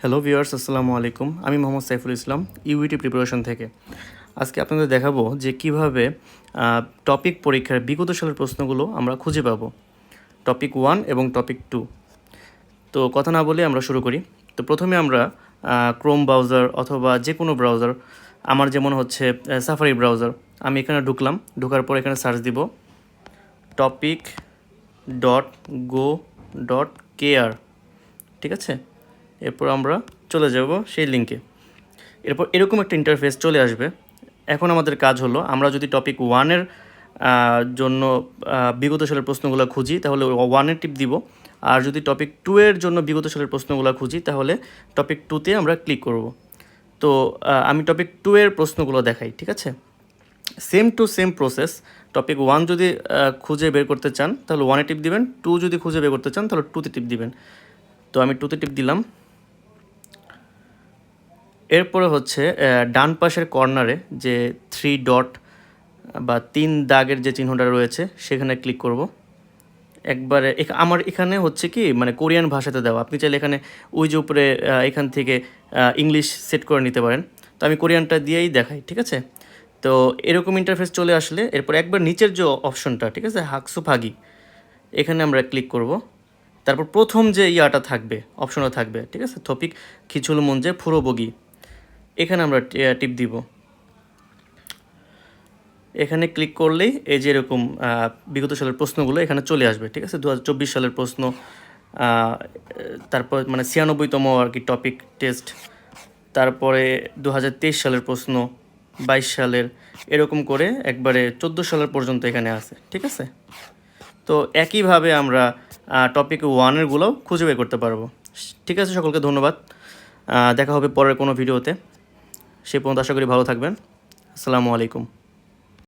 Hello viewers, আসসালামু আলাইকুম। আমি মোহাম্মদ সাইফুল ইসলাম, ইউইটি প্রিপারেশন থেকে। আজকে আপনাদের দেখাবো যে কিভাবে টপিক পরীক্ষার বিগত সালের প্রশ্নগুলো আমরা খুঁজে পাবো, টপিক 1 এবং টপিক 2। তো কথা না বলে আমরা শুরু করি। তো প্রথমে আমরা ক্রোম ব্রাউজার অথবা যে কোনো ব্রাউজার, আমার যেমন হচ্ছে সাফারি ব্রাউজার, আমি এখানে ঢুকলাম। ঢোকার পর এখানে সার্চ দিব topic.go.kr, ঠিক আছে। এরপর আমরা চলে যাব সেই লিঙ্কে। এরপর এরকম একটা ইন্টারফেস চলে আসবে। এখন আমাদের কাজ হলো, আমরা যদি টপিক 1-এর জন্য বিগত সালের প্রশ্নগুলো খুঁজি তাহলে 1-এ টিপ দিব, আর যদি টপিক 2-এর জন্য বিগত সালের প্রশ্নগুলো খুঁজি তাহলে টপিক 2-তে আমরা ক্লিক করব। তো আমি টপিক 2-এর প্রশ্নগুলো দেখাই, ঠিক আছে। Same to same process. Topic 1 যদি খুঁজে বের করতে চান তাহলে 1-এ টিপ দিবেন, 2 যদি খুঁজে বের করতে চান তাহলে 2-তে টিপ দিবেন। তো আমি 2-তে টিপ দিলাম। এরপরে হচ্ছে ডান পাশের কর্নারে যে 3 ডট বা 3 দাগের যে চিহ্নটা রয়েছে সেখানে ক্লিক করব। একবারে আমার এখানে হচ্ছে কি মানে কোরিয়ান ভাষাতে দেওয়া, আপনি চাইলে এখানে ওই যে উপরে এখান থেকে ইংলিশ সেট করে নিতে পারেন। তো আমি কোরিয়ানটা দিয়েই দেখাই, ঠিক আছে। তো এরকম ইন্টারফেস চলে আসলে এরপর একবার নিচের যে অপশনটা, ঠিক আছে, হাকসুফাগি, এখানে আমরা ক্লিক করব। তারপর প্রথম যে ইয়াটা থাকবে, অপশনটা থাকবে, ঠিক আছে, টপিক খিচুল মঞ্জে ফুরোবগি, এখানে আমরা টিপ দিব। এখানে ক্লিক করলেই এই যে এরকম বিগত সালের প্রশ্নগুলো এখানে চলে আসবে, ঠিক আছে। 2024 সালের প্রশ্ন, তারপর মানে 96তম আর কি টপিক টেস্ট, তারপরে 2023 সালের প্রশ্ন, 22 সালের, এরকম করে একবারে 14 সালের পর্যন্ত এখানে আছে, ঠিক আছে। তো একইভাবে আমরা টপিক 1-এরগুলোও খুঁজে বের করতে পারবো। ঠিক আছে, সকলকে ধন্যবাদ। দেখা হবে পরের কোনো ভিডিওতে। সে পর্যন্ত আশা করি ভালো থাকবেন। আসসালামু আলাইকুম।